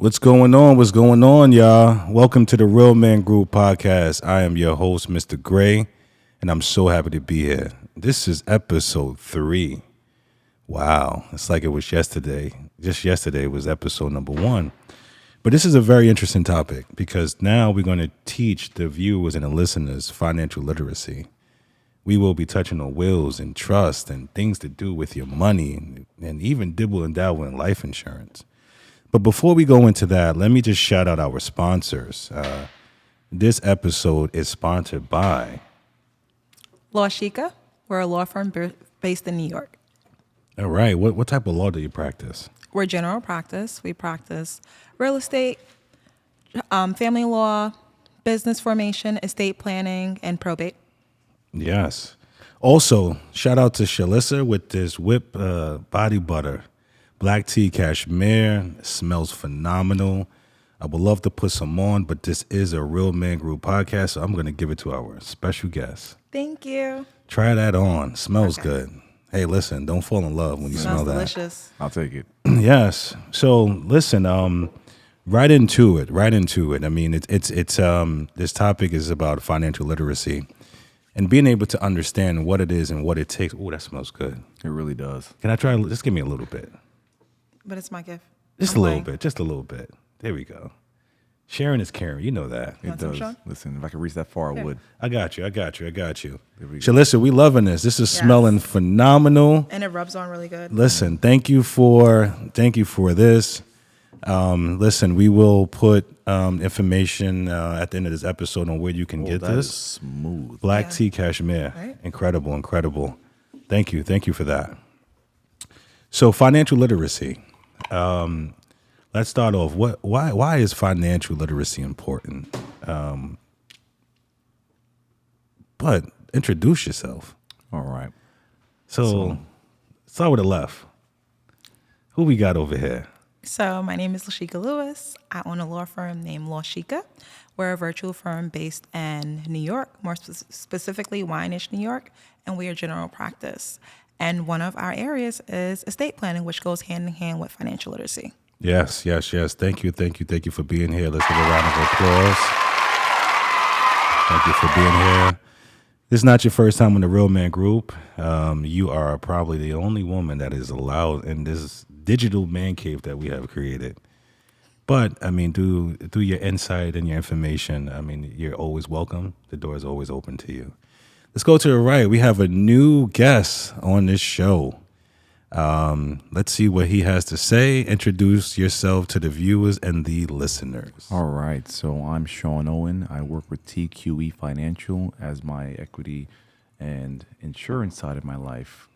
What's going on? What's going on, y'all? Welcome to the Real Man Group podcast. I am your host, Mr. Gray, and I'm so happy to be here. This is episode 3. Wow, it's like it was yesterday. Just yesterday was episode number 1. But this is a very interesting topic because now we're going to teach the viewers and the listeners financial literacy. We will be touching on wills and trust and things to do with your money and even dibble and dabble in life insurance. But before we go into that, let me just shout out our sponsors. This episode is sponsored by Law Chica. We're a law firm based in New York. All right. What type of law do you practice? We're general practice. We practice real estate, family law, business formation, estate planning, and probate. Yes. Also, shout out to Shalissa with this whip body butter. Black tea cashmere. Smells phenomenal. I would love to put some on, but this is a Real Man Group podcast, so I'm going to give it to our special guest. Thank you. Try that on. Smells good. Hey, listen, don't fall in love when you smell that. Delicious. I'll take it. Yes. So listen, right into it. I mean, it's this topic is about financial literacy and being able to understand what it is and what it takes. Oh, that smells good. It really does. Can I try? Just give me a little bit. But it's my gift. Just I'm a little playing. bit. Just a little bit. There we go. Sharing is caring. You know that. You It want some, does. Sean? Listen, if I could reach that far, I would. I got you. There we go. Shalissa, we loving this. This is Yes. smelling phenomenal. And it rubs on really good. Listen, thank you for this. Listen, we will put information at the end of this episode on where you can get That is this. smooth. Black Yeah. tea cashmere. Right. Incredible. Thank you for that. So financial literacy. Let's start off. Why is financial literacy important? But introduce yourself. All right. So start with the left. Who we got over here? So my name is Lashika Lewis. I own a law firm named Law Chica. We're a virtual firm based in New York, more specifically Wyandotte, New York, and we are general practice. And one of our areas is estate planning, which goes hand in hand with financial literacy. Yes. Thank you for being here. Let's give a round of applause. Thank you for being here. This is not your first time in the Real Man Group. You are probably the only woman that is allowed in this digital man cave that we have created. But, I mean, through your insight and your information, I mean, you're always welcome. The door is always open to you. Let's go to the right. We have a new guest on this show. Let's see what he has to say. Introduce yourself to the viewers and the listeners. All right. So I'm Sean Owen. I work with TQE Financial as my equity and insurance side of my life.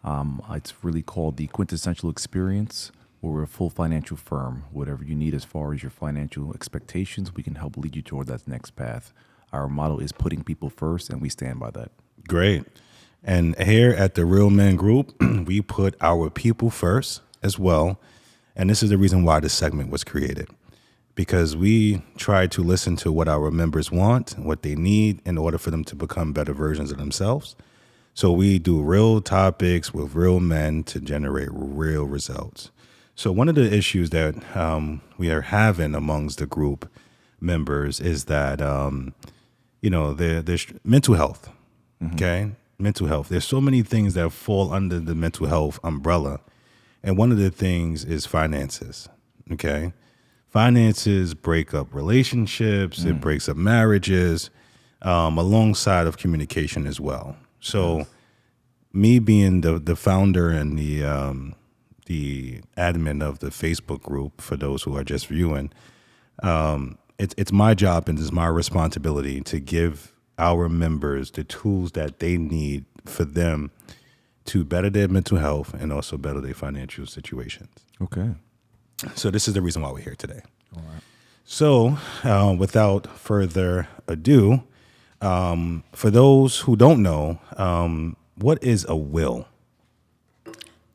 It's really called the Quintessential Experience, where we're a full financial firm. Whatever you need as far as your financial expectations, we can help lead you toward that next path. Our motto is putting people first, and we stand by that. Great. And here at the Real Man Group, we put our people first as well. And this is the reason why this segment was created, because we try to listen to what our members want, what they need in order for them to become better versions of themselves. So we do real topics with real men to generate real results. So one of the issues that we are having amongst the group members is that, there's mental health, okay? Mental health. There's so many things that fall under the mental health umbrella. And one of the things is finances, okay? Finances break up relationships. It breaks up marriages, alongside of communication as well. So me being the founder and the admin of the Facebook group, for those who are just viewing, it's my job and it's my responsibility to give our members the tools that they need for them to better their mental health and also better their financial situations. Okay. So this is the reason why we're here today. All right. So without further ado, for those who don't know, what is a will?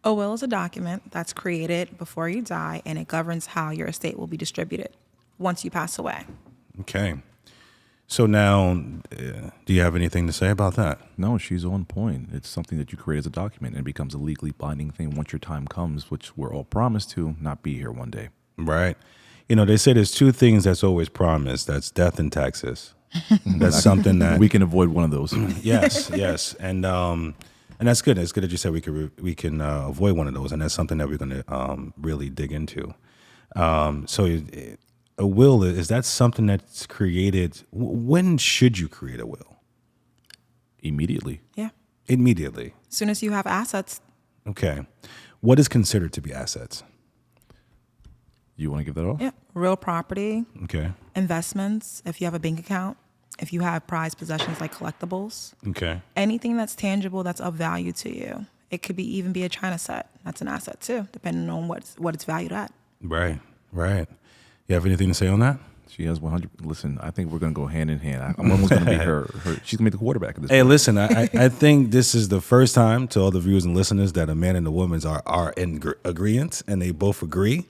A will is a document that's created before you die, and it governs how your estate will be distributed once you pass away. Okay. So now, do you have anything to say about that? No, she's on point. It's something that you create as a document and it becomes a legally binding thing once your time comes, which we're all promised to not be here one day. Right. You know, they say there's two things that's always promised. That's death and taxes. That's something that We can avoid one of those. yes, and that's good. It's good that you said we can avoid one of those, and that's something that we're going to really dig into. A will, is that something that's created? When should you create a will? Immediately. Yeah. Immediately. As soon as you have assets. Okay. What is considered to be assets? You want to give that off? Yeah. Real property, Okay. investments, if you have a bank account, if you have prized possessions like collectibles, Okay. anything that's tangible that's of value to you. It could even be a china set. That's an asset too, depending on what it's valued at. Right. Right. You have anything to say on that? She has 100. Listen, I think we're going to go hand in hand. I'm almost going to be her. She's going to be the quarterback of this. Hey, listen, I think this is the first time to all the viewers and listeners that a man and a woman are in agreement and they both agree.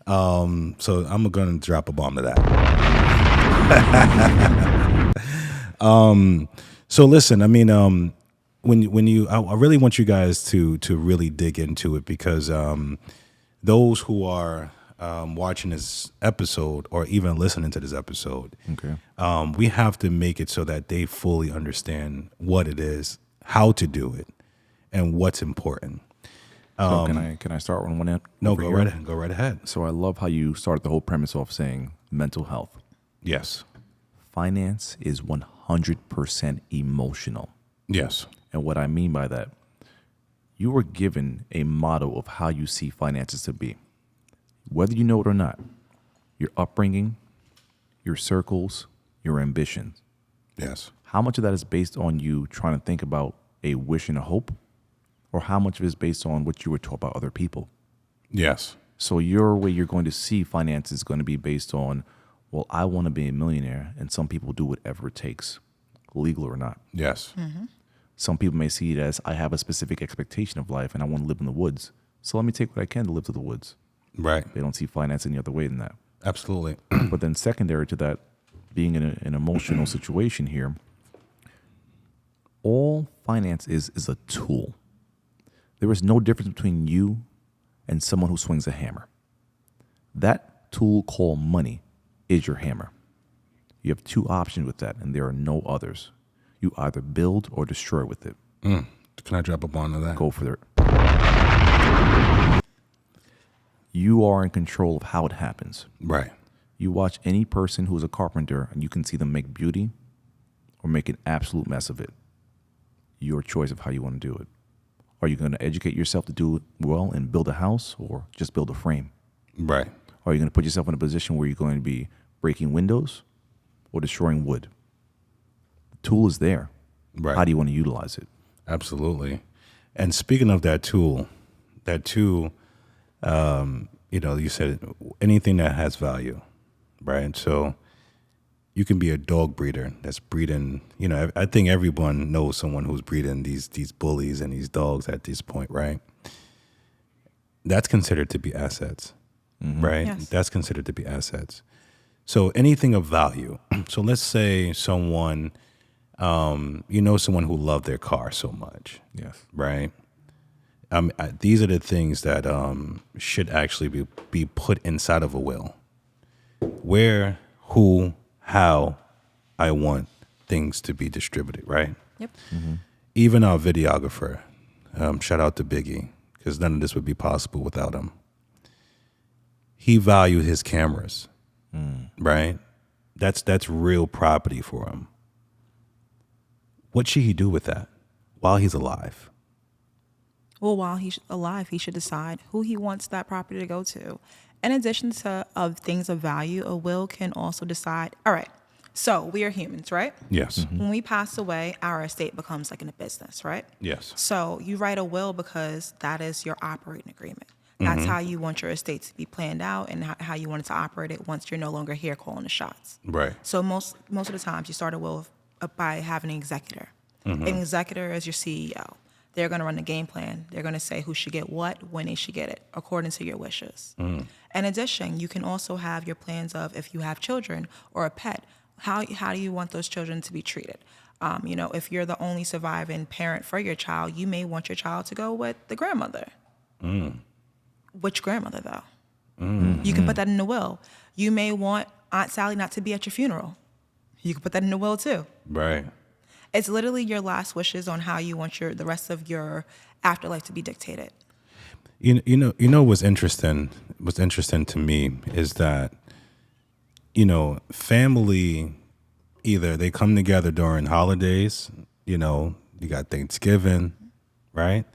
So I'm going to drop a bomb to that. So listen, I mean, when you, I really want you guys to really dig into it because those who are watching this episode or even listening to this episode, Okay. we have to make it so that they fully understand what it is, how to do it, and what's important. So can I start on one end? No, over go here? right ahead. So I love how you started the whole premise off saying mental health. Yes. Finance is 100% emotional. Yes. And what I mean by that, you were given a model of how you see finances to be. Whether you know it or not, your upbringing, your circles, your ambitions. Yes. How much of that is based on you trying to think about a wish and a hope? Or how much of it is based on what you were taught by other people? Yes. So your way you're going to see finance is going to be based on, well, I want to be a millionaire, and some people do whatever it takes, legal or not. Yes. Some people may see it as, I have a specific expectation of life, and I want to live in the woods. So let me take what I can to live to the woods. Right. They don't see finance any other way than that. Absolutely. But then secondary to that, being in an emotional situation here, all finance is a tool. There is no difference between you and someone who swings a hammer. That tool called money is your hammer. You have two options with that, and there are no others. You either build or destroy with it. Can I drop a bomb to that? Go for it. You are in control of how it happens. Right. You watch any person who's a carpenter, and you can see them make beauty or make an absolute mess of it. Your choice of how you want to do it. Are you going to educate yourself to do it well and build a house or just build a frame? Right. Are you going to put yourself in a position where you're going to be breaking windows or destroying wood? The tool is there. Right. How do you want to utilize it? Absolutely. And speaking of that tool, you said anything that has value, right? So you can be a dog breeder that's breeding, I think everyone knows someone who's breeding these bullies and these dogs at this point, right? That's considered to be assets, right? Yes. That's considered to be assets. So anything of value. So let's say someone, someone who loved their car so much, Yes. right? These are the things that should actually be put inside of a will. Where, who, how I want things to be distributed, right? Yep. Even our videographer, shout out to Biggie, because none of this would be possible without him. He valued his cameras, right? That's real property for him. What should he do with that while he's alive? Well, while he's alive, he should decide who he wants that property to go to. In addition to of things of value, a will can also decide, all right, so we are humans, right? Yes. When we pass away, our estate becomes like in a business, right? Yes. So you write a will because that is your operating agreement. That's how you want your estate to be planned out and how you want it to operate it once you're no longer here calling the shots. Right. So most of the times you start a will by having an executor. An executor is your CEO. They're going to run the game plan. They're going to say who should get what, when they should get it, according to your wishes. In addition, you can also have your plans of if you have children or a pet, how do you want those children to be treated? If you're the only surviving parent for your child, you may want your child to go with the grandmother. Which grandmother, though? You can put that in the will. You may want Aunt Sally not to be at your funeral. You can put that in the will too. Right. It's literally your last wishes on how you want the rest of your afterlife to be dictated. You know what's interesting? What's interesting to me is that, family, either they come together during holidays. You got Thanksgiving, right?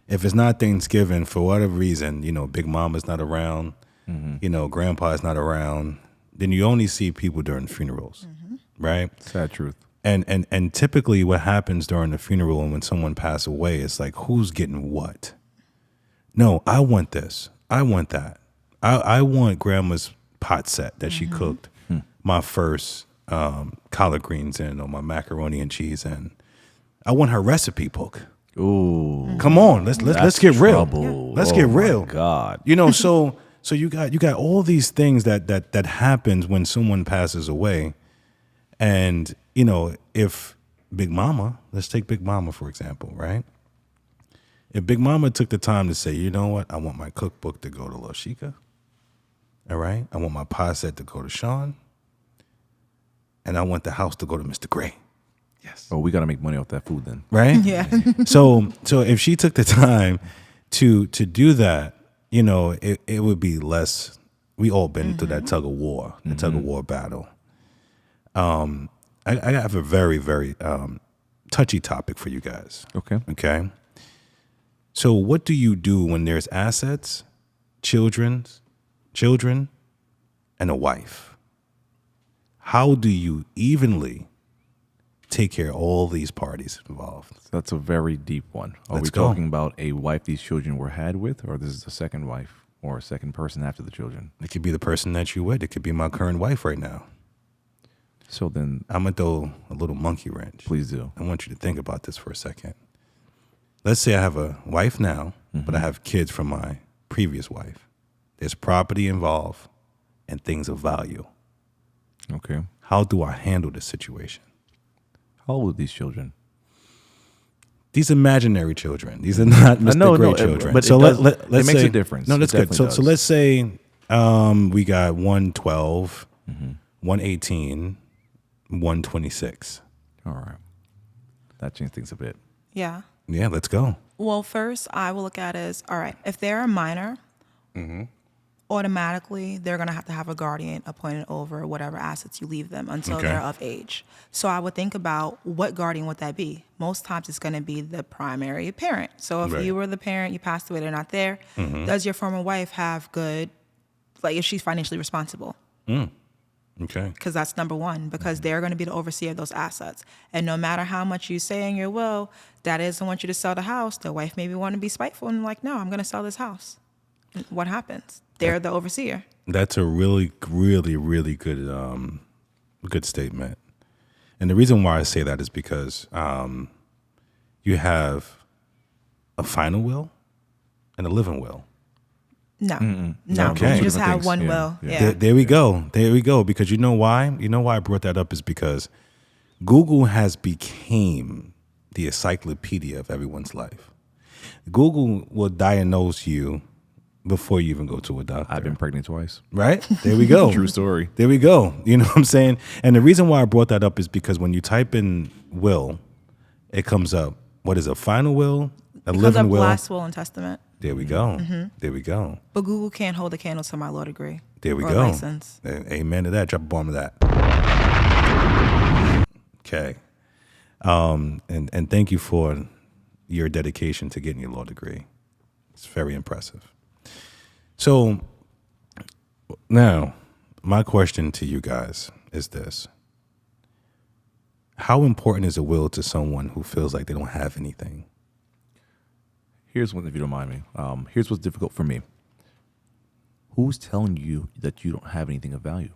If it's not Thanksgiving, for whatever reason, Big Mama's not around, Grandpa's not around, then you only see people during funerals, right? Sad truth. And typically what happens during the funeral and when someone passes away is like, who's getting what? No, I want this. I want that. I want grandma's pot set that she cooked my first collard greens in, or my macaroni and cheese in. I want her recipe book. Ooh. Come on, let's get real. Trouble. Let's get real. My God. So you got all these things that happens when someone passes away. And, if Big Mama, let's take Big Mama, for example, right? If Big Mama took the time to say, you know what, I want my cookbook to go to La Chica, all right? I want my pie set to go to Sean, and I want the house to go to Mr. Gray. Yes. Oh, we got to make money off that food then. Right? Yeah. So if she took the time to do that, it would be less. We all been through that tug of war, the tug of war battle. I have a very, very touchy topic for you guys. Okay. Okay. So what do you do when there's assets, children, and a wife? How do you evenly take care of all these parties involved? That's a very deep one. Are Let's we go. talking about a wife these children were had with, or this is a second wife or a second person after the children? It could be the person that you with. It could be my current wife right now. So then, I'm going to throw a little monkey wrench. please do. I want you to think about this for a second. Let's say I have a wife now, but I have kids from my previous wife. There's property involved and things of value. Okay. How do I handle this situation? How old are these children? These imaginary children. These are not Mr. No, Gray no, children. but So it does- let's it makes say, a difference. No, It that's good. definitely So does. let's say we got 112, 118, 126. All right. That changed things a bit. Yeah. Yeah, let's go. Well, first, I will look at it as, all right, if they're a minor, automatically they're going to have a guardian appointed over whatever assets you leave them until Okay. they're of age. So I would think about what guardian would that be? Most times it's going to be the primary parent. So if Right. you were the parent, you passed away, they're not there, does your former wife have good, like if she's financially responsible? Okay. Because that's number one, because they're going to be the overseer of those assets. And no matter how much you say in your will, Daddy doesn't want you to sell the house, the wife maybe want to be spiteful and like, no, I'm going to sell this house. What happens? They're the overseer. That's a really, really, really good good statement. And the reason why I say that is because you have a final will and a living will. No, No, no. Okay. You just different have things. one Yeah, will. yeah. Yeah. There we go. There we go. Because you know why? You know why I brought that up is because Google has became the encyclopedia of everyone's life. Google will diagnose you before you even go to a doctor. I've been pregnant twice. Right? There we go. True story. There we go. You know what I'm saying? And the reason why I brought that up is because when you type in will, it comes up, what is a final will? A It comes living up will? last will and testament. There we go. There we go. But Google can't hold a candle to my law degree. There we or go. License. Amen to that. Drop a bomb to that. Okay. And thank you for your dedication to getting your law degree. It's very impressive. So now, my question to you guys is this. How important is a will to someone who feels like they don't have anything? Here's one, if you don't mind me. Here's what's difficult for me. Who's telling you that you don't have anything of value?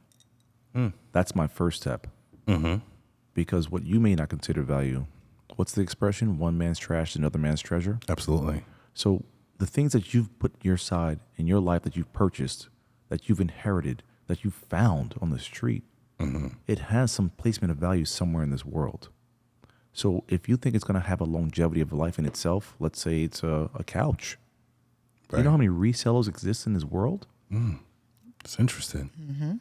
That's my first step. Because what you may not consider value, what's the expression? One man's trash is another man's treasure. Absolutely. So the things that you've put your side in your life, that you've purchased, that you've inherited, that you found on the street, it has some placement of value somewhere in this world. So if you think it's going to have a longevity of life in itself, let's say it's a couch. Do you know how many resellers exist in this world? It's interesting.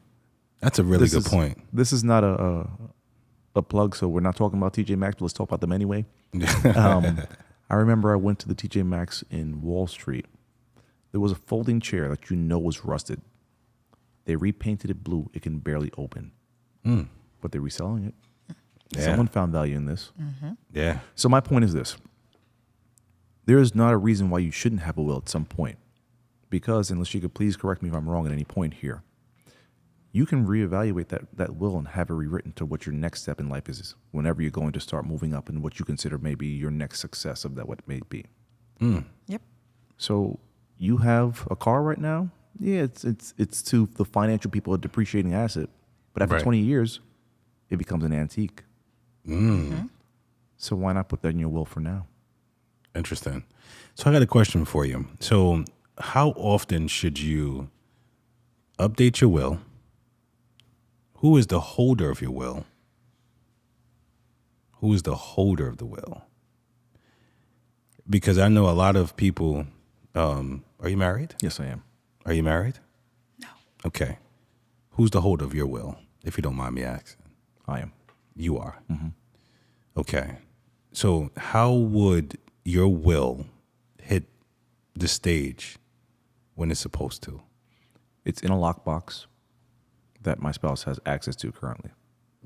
That's a really good point. This is not a plug, so we're not talking about TJ Maxx, but let's talk about them anyway. I remember I went to the TJ Maxx in Wall Street. There was a folding chair that was rusted. They repainted it blue. It can barely open. But they're reselling it. Yeah. Someone found value in this. Yeah. So my point is this. There is not a reason why you shouldn't have a will at some point. Because, unless you could please correct me if I'm wrong at any point here, you can reevaluate that will and have it rewritten to what your next step in life is whenever you're going to start moving up and what you consider maybe your next success of that, what it may be. Yep. So you have a car right now. Yeah, it's to the financial people a depreciating asset. But after Right. 20 years, it becomes an antique. So why not put that in your will for now? Interesting. So I got a question for you. So how often should you update your will? Who is the holder of your will? Who is the holder of the will? Because I know a lot of people. Are you married? Yes, I am. Are you married? No. Okay. Who's the holder of your will, if you don't mind me asking? I am. You are. Okay. So how would your will hit the stage when it's supposed to? It's in a lockbox that my spouse has access to currently.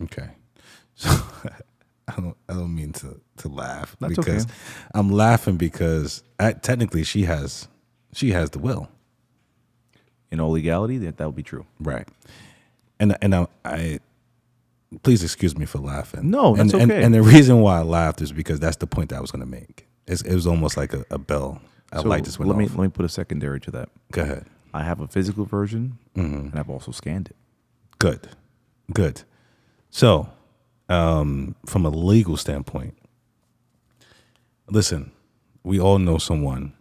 Okay. So I don't mean to laugh. That's because okay. I'm laughing because technically she has the will. In all legality, that would be true. Right. And I please excuse me for laughing. No, that's okay. And the reason why I laughed is because that's the point that I was going to make. It was almost like a bell. A light just went off. Let me put a secondary to that. Go ahead. I have a physical version, and I've also scanned it. Good. So, from a legal standpoint, listen, we all know someone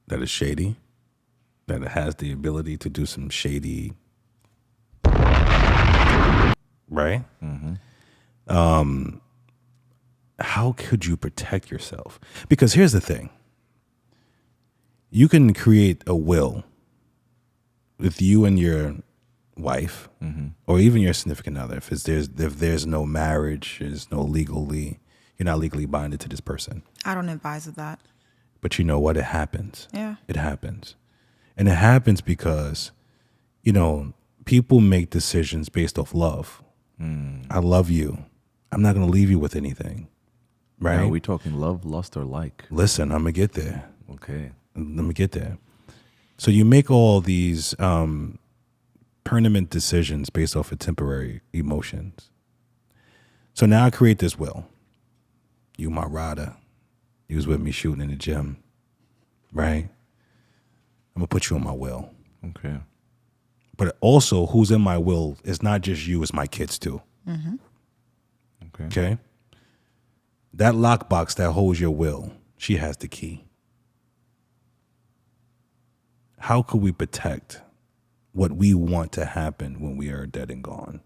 that is shady, that has the ability to do some shady, right? How could you protect yourself? Because here's the thing. You can create a will with you and your wife, or even your significant other. If there's no marriage, there's no you're not legally binded to this person. I don't advise of that. But you know what? It happens. Yeah. It happens. And it happens because, people make decisions based off love. I love you. I'm not going to leave you with anything. Right? Now, are we talking love, lust, or like? Listen, I'm going to get there. Okay. Let me get there. So you make all these permanent decisions based off of temporary emotions. So now I create this will. You my rider. You was with me shooting in the gym. Right? I'm going to put you on my will. Okay. But also who's in my will is not just you, it's my kids too. Okay. Okay? That lockbox that holds your will, she has the key. How could we protect what we want to happen when we are dead and gone?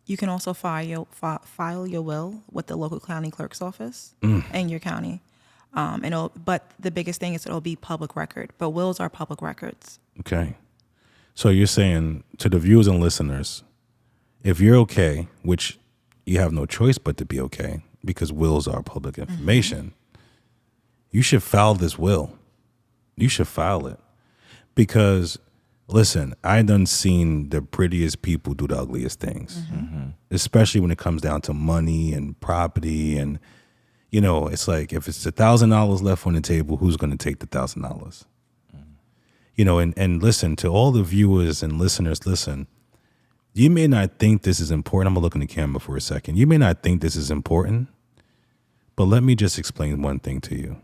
You can also file your will with the local county clerk's office in your county. But the biggest thing is it'll be public record. But wills are public records. Okay. So you're saying to the viewers and listeners, if you're okay, which you have no choice but to be okay, because wills are public information, you should file this will. You should file it. Because, listen, I done seen the prettiest people do the ugliest things, especially when it comes down to money and property. And, it's like if it's $1,000 left on the table, who's going to take the $1,000? And listen, to all the viewers and listeners, listen, you may not think this is important. I'm going to look in the camera for a second. You may not think this is important, but let me just explain one thing to you.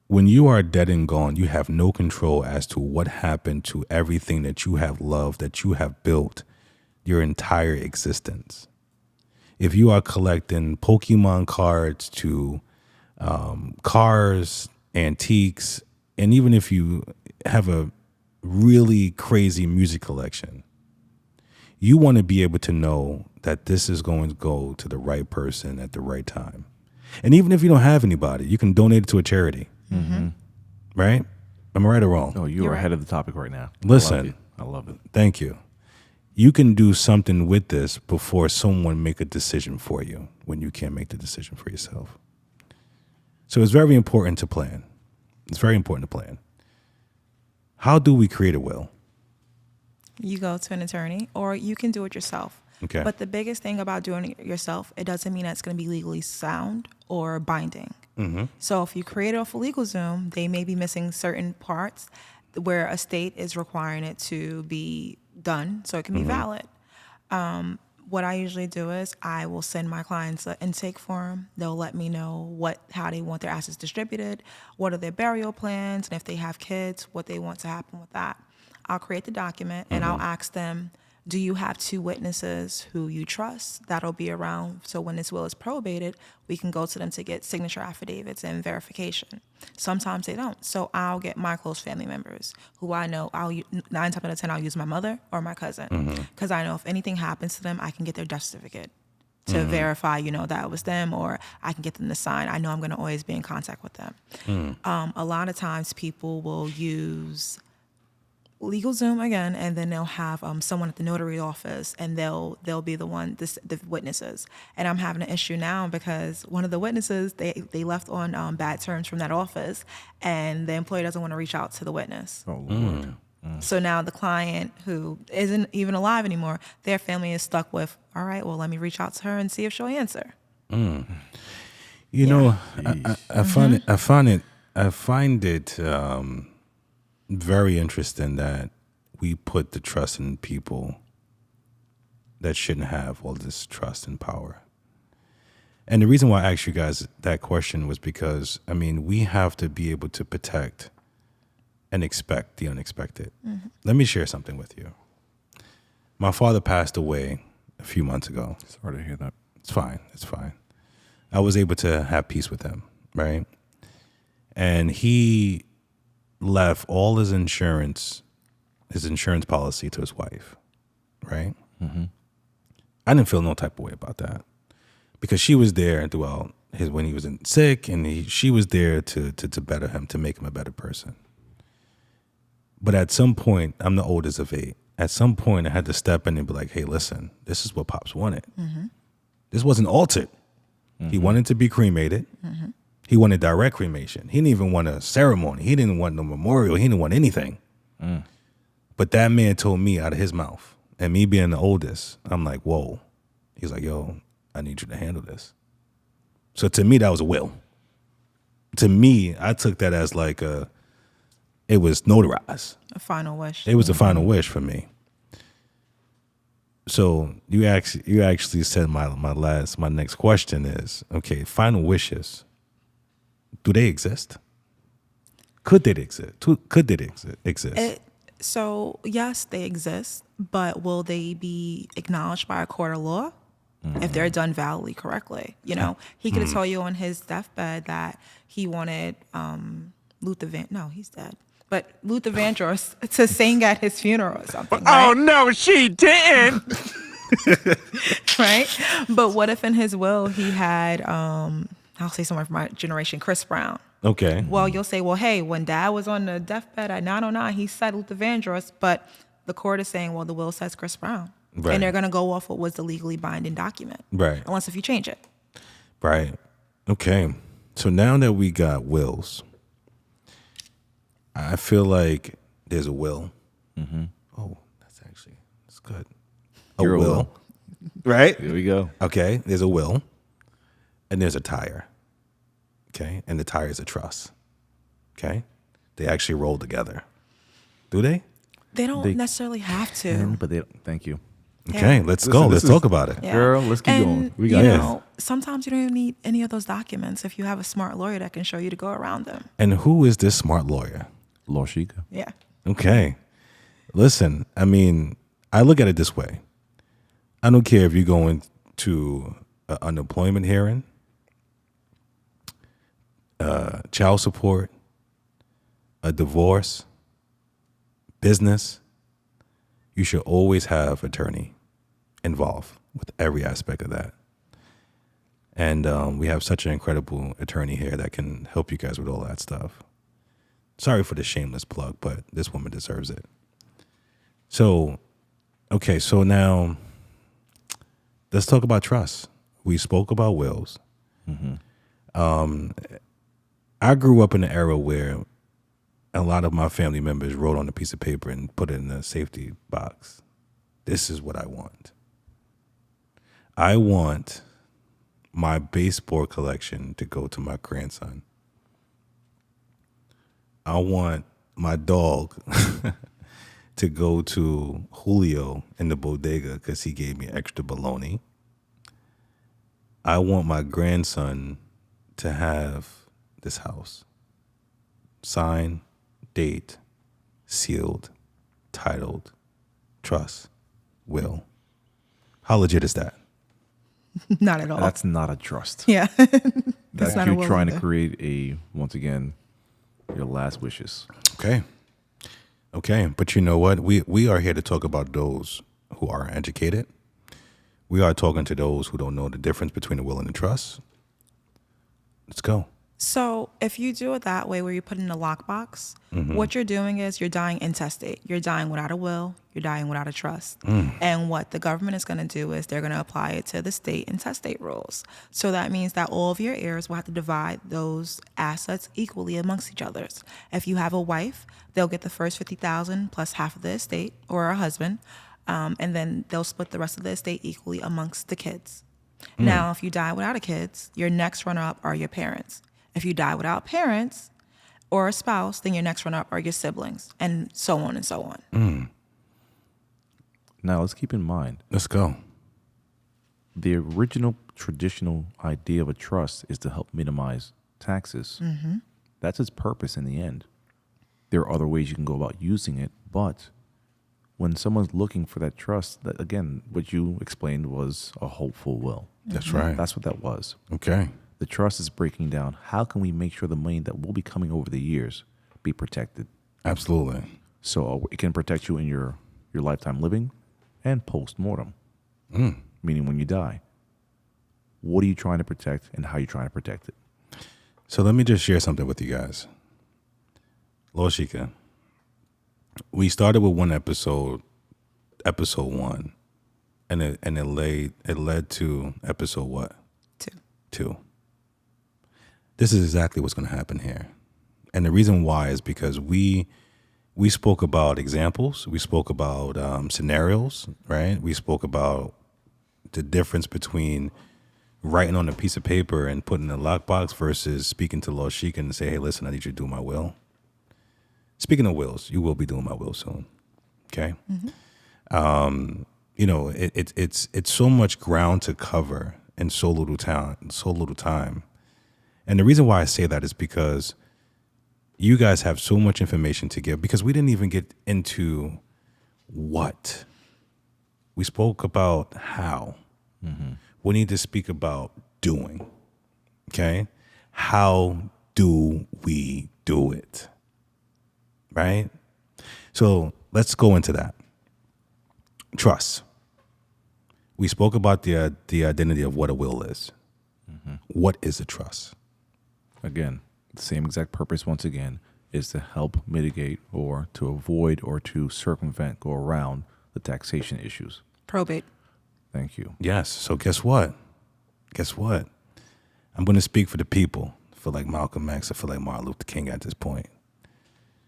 When you are dead and gone, you have no control as to what happened to everything that you have loved, that you have built your entire existence. If you are collecting Pokemon cards to cars, antiques, and even if you have a really crazy music collection, you want to be able to know that this is going to go to the right person at the right time. And even if you don't have anybody, you can donate it to a charity. Right? Am I right or wrong? Oh, You're you're right. ahead of the topic right now. Listen. I love it. Thank you. You can do something with this before someone make a decision for you when you can't make the decision for yourself. So it's very important to plan. It's very important to plan. How do we create a will? You go to an attorney, or you can do it yourself. Okay. But the biggest thing about doing it yourself, it doesn't mean that it's going to be legally sound or binding. So if you create it off of LegalZoom, they may be missing certain parts where a state is requiring it to be done so it can be valid. What I usually do is I will send my clients an intake form. They'll let me know how they want their assets distributed, what are their burial plans, and if they have kids, what they want to happen with that. I'll create the document and I'll ask them, do you have 2 witnesses who you trust that'll be around so when this will is probated, we can go to them to get signature affidavits and verification. Sometimes they don't. So I'll get my close family members who I know, 9 times out of 10, I'll use my mother or my cousin. Because I know if anything happens to them, I can get their death certificate to verify, that it was them, or I can get them to sign. I know I'm going to always be in contact with them. A lot of times people will use LegalZoom again, and then they'll have someone at the notary office, and they'll be the witnesses. And I'm having an issue now because one of the witnesses they left on bad terms from that office, and the employer doesn't want to reach out to the witness. Oh, Lord. So now the client, who isn't even alive anymore, their family is stuck with, all right, well, let me reach out to her and see if she'll answer. You know, I find it very interesting that we put the trust in people that shouldn't have all this trust and power. And the reason why I asked you guys that question was because, we have to be able to protect and expect the unexpected. Let me share something with you. My father passed away a few months ago. Sorry to hear that. It's fine. I was able to have peace with him, right? And he left all his insurance policy to his wife, right? I didn't feel no type of way about that because she was there throughout when he was sick, and she was there to better him, to make him a better person. But at some point, I'm the oldest of 8. At some point, I had to step in and be like, hey, listen, this is what Pops wanted. This wasn't altered. He wanted to be cremated. He wanted direct cremation. He didn't even want a ceremony. He didn't want no memorial. He didn't want anything. But that man told me out of his mouth, and me being the oldest, I'm like, whoa. He's like, yo, I need you to handle this. So to me, that was a will. To me, I took that as like it was notarized. A final wish. It was a final wish for me. So you actually said my next question is, okay, final wishes. Do they exist? Could they exist? Could they exist? So yes, they exist, but will they be acknowledged by a court of law if they're done validly, correctly? He could tell you on his deathbed that he wanted Luther he's dead. But Luther Vandross to sing at his funeral or something. Right? Oh, no, she didn't. Right? But what if in his will he had, I'll say someone from my generation, Chris Brown. Okay. Well, you'll say, well, hey, when Dad was on the deathbed at 909, he said Luther Vandross, but the court is saying, well, the will says Chris Brown. Right. And they're going to go off what was the legally binding document. Right. Unless if you change it. Right. Okay. So now that we got wills, I feel like there's a will. Oh, that's good. You're a will. Right? Here we go. Okay. There's a will, and there's a tire. Okay. And the tire is a trust. Okay. They actually roll together. Do they? They don't necessarily have to. But they don't. Thank you. Okay. Yeah. Let's go. Let's talk about it. Yeah. Girl, let's keep going. We got it. Sometimes you don't even need any of those documents if you have a smart lawyer that can show you to go around them. And who is this smart lawyer? Law Chica. Yeah. Okay. Listen, I look at it this way. I don't care if you're going to an unemployment hearing, child support, a divorce, business. You should always have attorney involved with every aspect of that. And we have such an incredible attorney here that can help you guys with all that stuff. Sorry for the shameless plug, but this woman deserves it. So, okay, so now let's talk about trust. We spoke about wills. I grew up in an era where a lot of my family members wrote on a piece of paper and put it in a safety box. This is what I want. I want my baseball collection to go to my grandson. I want my dog to go to Julio in the bodega because he gave me extra bologna. I want my grandson to have this house. Signed, date, sealed, titled, trust, will. How legit is that? Not at all. That's not a trust. yeah. That's not a you will trying either. to create once again, your last wishes. Okay. But you know what? We are here to talk about those who are educated. We are talking to those who don't know the difference between a will and a trust. Let's go. So if you do it that way where you put in a lockbox, what you're doing is you're dying intestate. You're dying without a will. You're dying without a trust. And what the government is going to do is they're going to apply it to the state intestate rules. So that means that all of your heirs will have to divide those assets equally amongst each others. If you have a wife, they'll get the first $50,000 plus half of the estate, or a husband, and then they'll split the rest of the estate equally amongst the kids. Now, if you die without a kids, your next runner-up are your parents. If you die without parents or a spouse, then your next runner-up are your siblings, and so on and so on. Now let's keep in mind Let's go. the original traditional idea of a trust is to help minimize taxes. That's its purpose in the end. There are other ways you can go about using it, but when someone's looking for that trust, that again, what you explained was a hopeful will. That's right. That's what that was. Okay. The trust is breaking down. How can we make sure the money that will be coming over the years be protected? Absolutely. So it can protect you in your lifetime living and post-mortem, meaning when you die. What are you trying to protect and how are you trying to protect it? So let me just share something with you guys. Lord Sheikah, we started with one episode 1, and it led to episode what? 2. This is exactly what's going to happen here. And the reason why is because we spoke about examples. We spoke about scenarios, right? We spoke about the difference between writing on a piece of paper and putting in a lockbox versus speaking to Lord Sheikah and say, hey, listen, I need you to do my will. Speaking of wills, you will be doing my will soon. Okay? It's so much ground to cover in so little time. And the reason why I say that is because you guys have so much information to give, because we didn't even get into what. We spoke about how. We need to speak about doing. Okay? How do we do it? Right? So let's go into that. Trust. We spoke about the identity of what a will is. What is a trust? Again, the same exact purpose once again is to help mitigate or to avoid or to circumvent, go around the taxation issues. Probate. Thank you. Yes. So guess what? I'm going to speak for the people. I feel like Malcolm X. I feel like Martin Luther King at this point.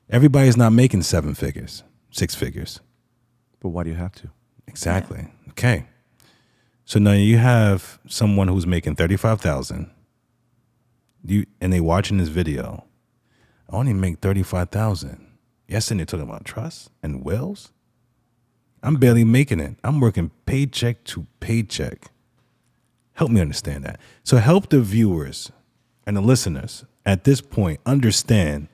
Everybody's not making 7 figures, 6 figures. But why do you have to? Exactly. Yeah. Okay. So now you have someone who's making $35,000. And they watching this video. I only make $35,000. Yes, and they're talking about trust and wills. I'm barely making it. I'm working paycheck to paycheck. Help me understand that. So help the viewers and the listeners at this point understand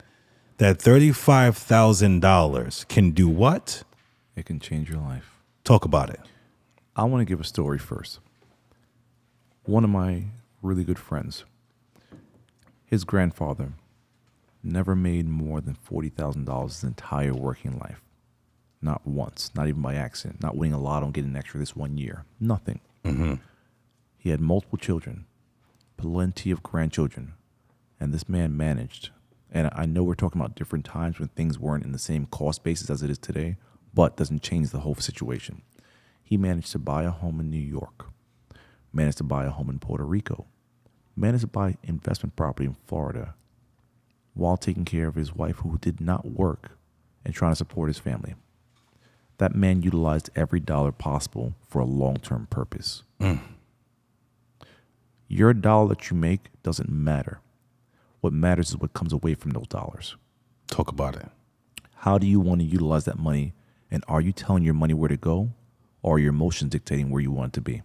that $35,000 can do what? It can change your life. Talk about it. I want to give a story first. One of my really good friends, his grandfather never made more than $40,000 his entire working life. Not once, not even by accident, not winning a lotto and getting an extra this 1 year. Nothing. He had multiple children, plenty of grandchildren, and this man managed And I know we're talking about different times when things weren't in the same cost basis as it is today, but doesn't change the whole situation. He managed to buy a home in New York, managed to buy a home in Puerto Rico, managed to buy investment property in Florida while taking care of his wife who did not work and trying to support his family. That man utilized every dollar possible for a long-term purpose. Your dollar that you make doesn't matter. What matters is what comes away from those dollars. Talk about it. How do you want to utilize that money? And are you telling your money where to go, or are your emotions dictating where you want it to be?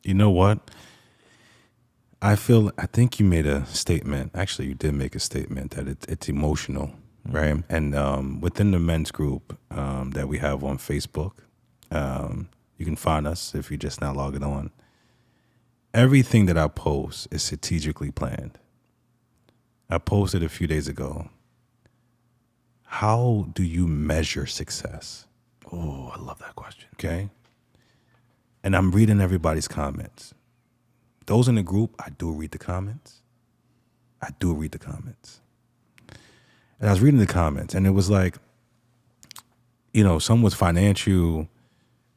You know what? I think you made a statement. Actually, you did make a statement that it's emotional, right? And within the men's group that we have on Facebook, you can find us if you're just now logging on. Everything that I post is strategically planned. I posted a few days ago. How do you measure success? Oh, I love that question. Okay. And I'm reading everybody's comments. Those in the group, I do read the comments. And I was reading the comments, and it was like, some was financial,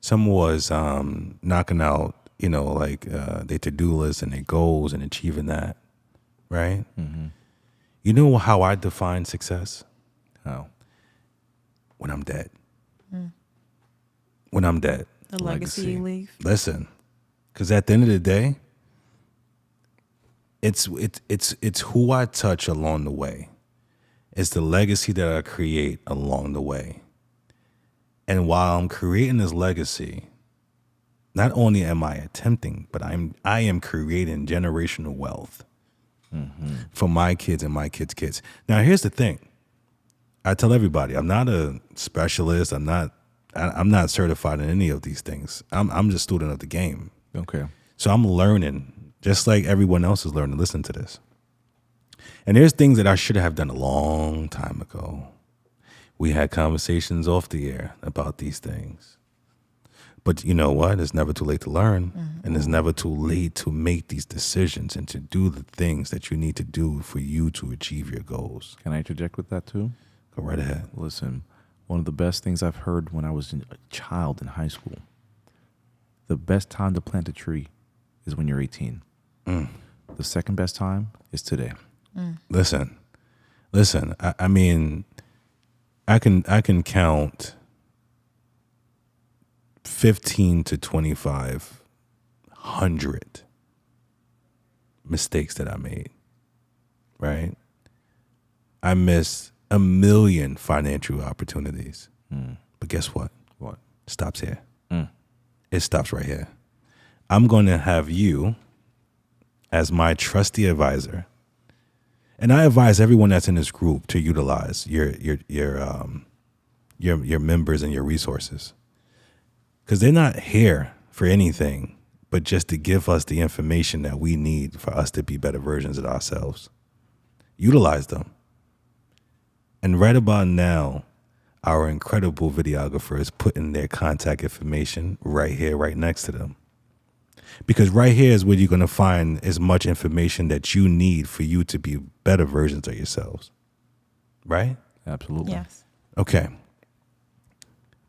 some was knocking out, their to-do list and their goals and achieving that, right? Mm-hmm. You know how I define success? How? When I'm dead. When I'm dead. The legacy you leave. Listen, because at the end of the day, it's who I touch along the way. It's the legacy that I create along the way. And while I'm creating this legacy, not only am I attempting, but I am creating generational wealth for my kids and my kids' kids. Now, here's the thing. I tell everybody, I'm not a specialist. I'm not certified in any of these things. I'm just a student of the game. Okay. So I'm learning, just like everyone else is learning. Listen to this. And there's things that I should have done a long time ago. We had conversations off the air about these things. But you know what? It's never too late to learn. And it's never too late to make these decisions and to do the things that you need to do for you to achieve your goals. Can I interject with that too? Go right ahead. Listen, one of the best things I've heard when I was a child in high school, the best time to plant a tree is when you're 18. The second best time is today. Listen. I mean, I can count 15 to 2,500 mistakes that I made, right? I missed a million financial opportunities. But guess what? What? It stops here. It stops right here. I'm going to have you as my trusty advisor. And I advise everyone that's in this group to utilize your members and your resources. Because they're not here for anything but just to give us the information that we need for us to be better versions of ourselves. Utilize them. And right about now, our incredible videographer is putting their contact information right here, right next to them. Because right here is where you're going to find as much information that you need for you to be better versions of yourselves. Right? Absolutely. Yes. Okay.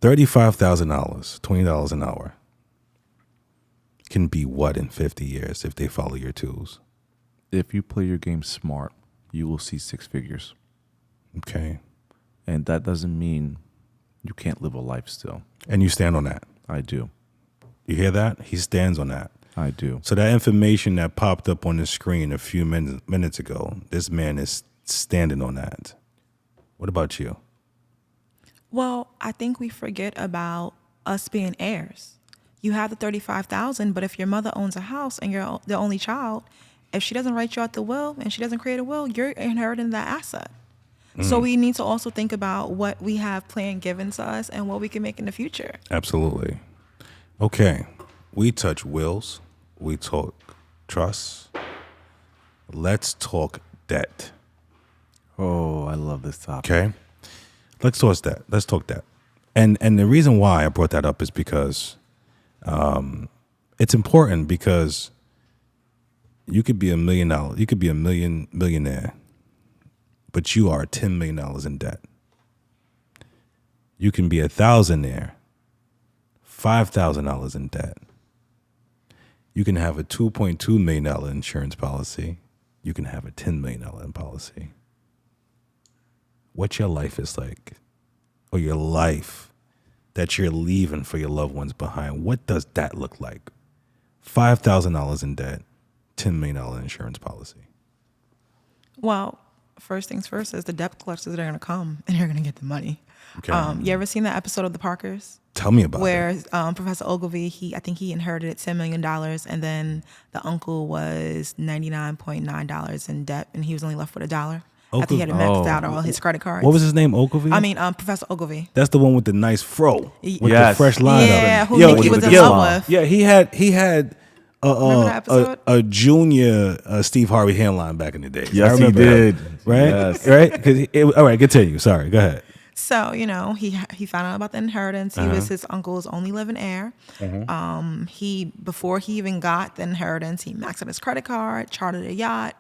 $35,000, $20 an hour can be what in 50 years if they follow your tools? If you play your game smart, you will see six figures. Okay. And that doesn't mean you can't live a life still. And you stand on that. I do. You hear that? He stands on that. I do. So that information that popped up on the screen a few minutes ago, this man is standing on that. What about you? Well, I think we forget about us being heirs. You have the $35,000, but if your mother owns a house and you're the only child, if she doesn't write you out the will and she doesn't create a will, you're inheriting that asset. So we need to also think about what we have planned given to us and what we can make in the future. Absolutely. Okay. We touch wills. We talk trust. Let's talk debt. Oh, I love this topic. Okay. Let's talk that. Let's talk that. And the reason why I brought that up is because it's important, because you could be $1 million. You could be a millionaire but you are $10 million in debt. You can be a thousandaire, $5,000 in debt. You can have a $2.2 million insurance policy. You can have a $10 million policy. What your life is like, or your life that you're leaving for your loved ones behind, what does that look like? $5,000 in debt, $10 million insurance policy. Well, first things first is the debt collectors are going to come and you're going to get the money. Okay. You ever seen that episode of The Parkers? Tell me about where it. Professor Ogilvy, I think he inherited $10 million, and then the uncle was $99.9 in debt, and he was only left with $1 after he had maxed out all his credit cards. What was his name? Ogilvy? I mean, Professor Ogilvy. That's the one with the nice fro, with the Yes. fresh line. Yeah, up. who Nikki was in love with. Yeah, he had Remember that episode? a junior Steve Harvey hairline back in the day. I Yes, he remember that. did. Right? Yes. Right? All right, continue. Sorry, go ahead. So, he found out about the inheritance. He was his uncle's only living heir. Before he even got the inheritance, he maxed out his credit card, chartered a yacht.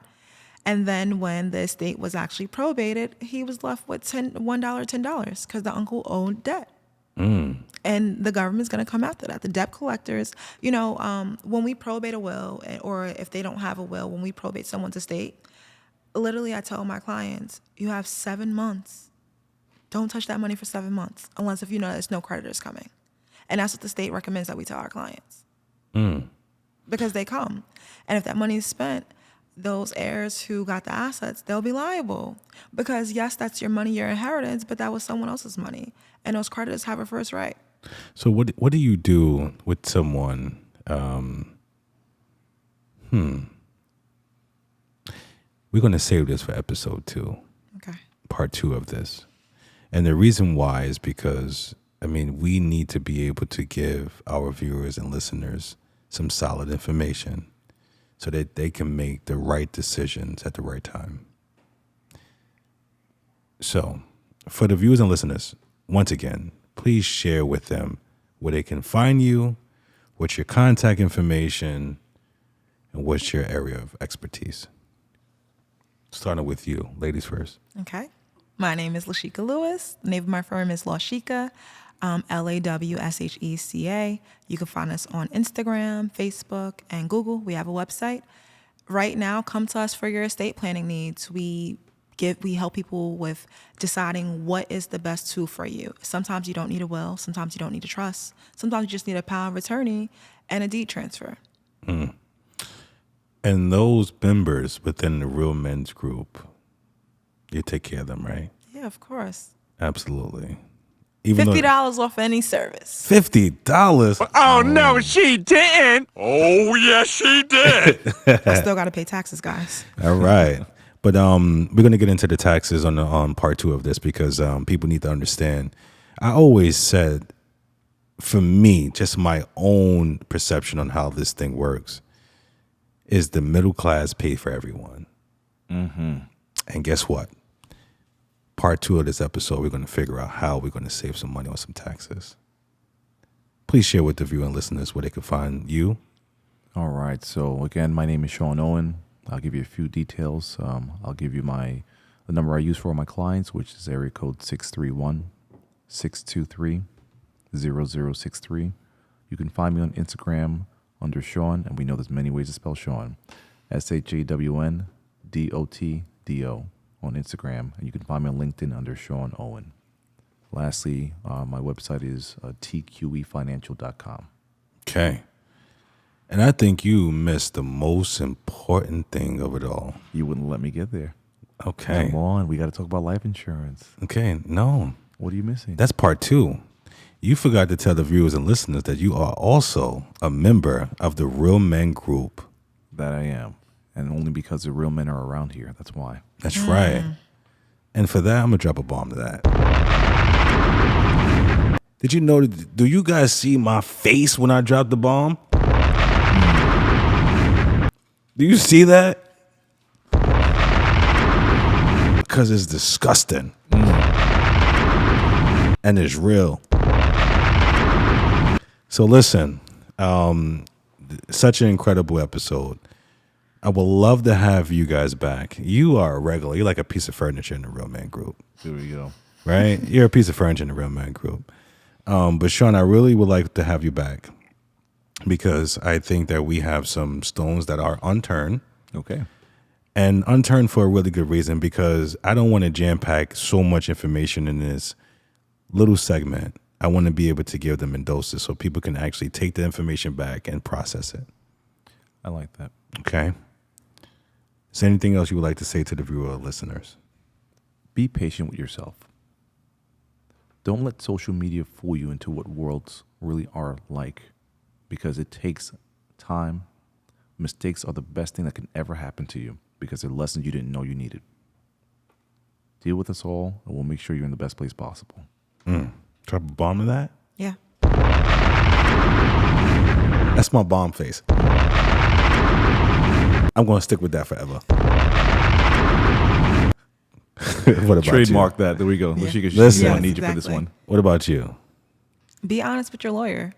And then when the estate was actually probated, he was left with $10 because the uncle owed debt. And the government's going to come after that. The debt collectors, when we probate a will, or if they don't have a will, when we probate someone's estate, literally I tell my clients, you have 7 months. Don't touch that money for 7 months unless if you know there's no creditors coming. And that's what the state recommends that we tell our clients. Because they come. And if that money is spent, those heirs who got the assets, they'll be liable. Because yes, that's your money, your inheritance, but that was someone else's money. And those creditors have a first right. So what do you do with someone? We're going to save this for episode 2. Okay. Part 2 of this. And the reason why is because, we need to be able to give our viewers and listeners some solid information so that they can make the right decisions at the right time. So, for the viewers and listeners, once again, please share with them where they can find you, what's your contact information, and what's your area of expertise. Starting with you, ladies first. Okay. My name is Lashika Lewis. The name of my firm is Lawshika, LAWSHECA. You can find us on Instagram, Facebook, and Google. We have a website. Right now, come to us for your estate planning needs. We help people with deciding what is the best tool for you. Sometimes you don't need a will. Sometimes you don't need a trust. Sometimes you just need a power of attorney and a deed transfer. And those members within the Real Men's Group, you take care of them, right? Yeah, of course. Absolutely. $50 off any service. $50? Oh, no, she didn't. Oh, yes, she did. I still got to pay taxes, guys. All right. But we're going to get into the taxes on part 2 of this because people need to understand. I always said, for me, just my own perception on how this thing works, is the middle class pay for everyone. And guess what? Part 2 of this episode, we're going to figure out how we're going to save some money on some taxes. Please share with the viewer and listeners where they can find you. All right. So again, my name is Sean Owen. I'll give you a few details. I'll give you the number I use for my clients, which is area code 631-623-0063. You can find me on Instagram under Sean, and we know there's many ways to spell Sean. SHAWNDOTDO on Instagram, and you can find me on LinkedIn under Sean Owen. Lastly, my website is tqefinancial.com. Okay. And I think you missed the most important thing of it all. You wouldn't let me get there. Okay. Come on, we got to talk about life insurance. Okay. No. What are you missing? That's part 2. You forgot to tell the viewers and listeners that you are also a member of the Real Men Group. That I am. And only because the real men are around here. That's why. That's right. And for that, I'm going to drop a bomb to that. Did you know, do you guys see my face when I drop the bomb? Do you see that? Because it's disgusting. And it's real. So listen, such an incredible episode. I would love to have you guys back. You are a regular. You're like a piece of furniture in the Real Man Group, There we go. right? You're a piece of furniture in the Real Man Group. But Sean, I really would like to have you back because I think that we have some stones that are unturned. Okay. And unturned for a really good reason, because I don't want to jam pack so much information in this little segment. I want to be able to give them in doses so people can actually take the information back and process it. I like that. Okay. Is there anything else you would like to say to the viewer or listeners? Be patient with yourself. Don't let social media fool you into what worlds really are like, because it takes time. Mistakes are the best thing that can ever happen to you because they're lessons you didn't know you needed. Deal with us all, and we'll make sure you're in the best place possible. Drop a bomb to that? Yeah. That's my bomb face. I'm going to stick with that forever. What about Trademark you? that. There we go. Yeah. Lashika, Listen. I Yes, need you for this exactly. one. What about you? Be honest with your lawyer.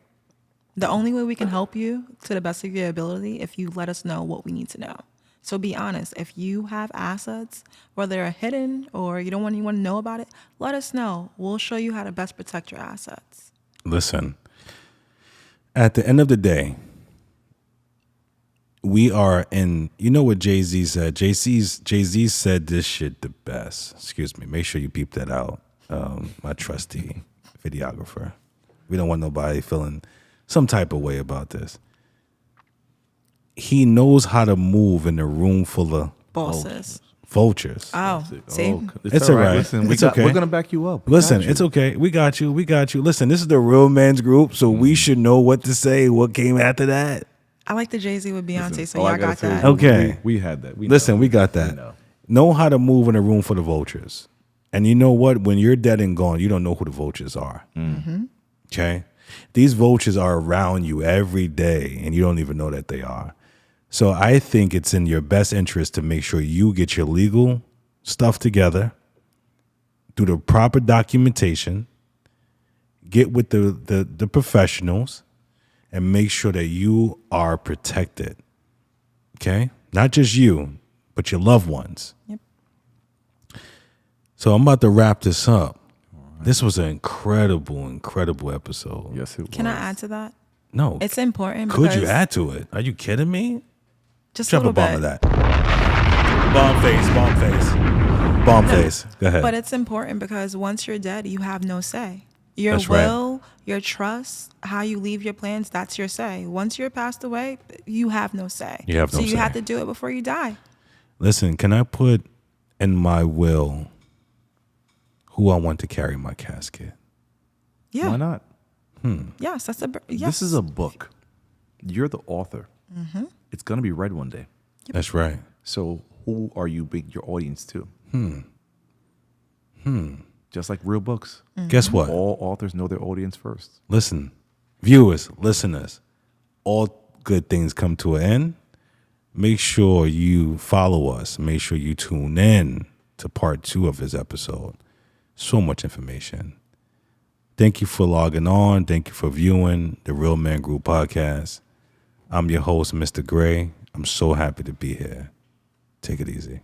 The only way we can help you to the best of your ability if you let us know what we need to know. So be honest. If you have assets, whether they're hidden or you don't want anyone to know about it, let us know. We'll show you how to best protect your assets. Listen, at the end of the day, we are in, you know what Jay-Z said? Jay-Z said this shit the best. Excuse me. Make sure you beep that out. My trusty videographer. We don't want nobody feeling some type of way about this. He knows how to move in a room full of Bosses. vultures. Oh, see? It's all right. Listen, It's okay. We're going to back you up. We Listen, got you. it's okay. We got you. We got you. Listen, this is the Real Man's Group, so we should know what to say, what came after that. I like the Jay-Z with Beyonce, so All I y'all gotta got say is that. Okay. We had that. We Listen, know. we got that. Know how to move in a room full of vultures. And you know what? When you're dead and gone, you don't know who the vultures are. Okay? These vultures are around you every day, and you don't even know that they are. So I think it's in your best interest to make sure you get your legal stuff together, do the proper documentation, get with the professionals, and make sure that you are protected. Okay? Not just you, but your loved ones. Yep. So I'm about to wrap this up. This was an incredible episode. Yes, it was. Can I add to that? No. It's important Could because you add to it? Are you kidding me? just Drop a a little bomb bit. of that. Bomb face. Bomb face. Go ahead. But it's important because once you're dead, you have no say. Your That's right. will, your trust, how you leave your plans, that's your say. Once you're passed away, you have no say. You have no So you say. have to do it before you die. Listen, can I put in my will who I want to carry my casket? Yeah. Why not? Yes, that's yes. This is a book. You're the author. It's going to be read one day. That's right. So who are you big your audience to? Just like real books. Guess what? All authors know their audience first. Listen, viewers, listeners, all good things come to an end. Make sure you follow us. Make sure you tune in to part 2 of this episode. So much information. Thank you for logging on. Thank you for viewing the Real Man Group podcast. I'm your host, Mr. Gray. I'm so happy to be here. Take it easy.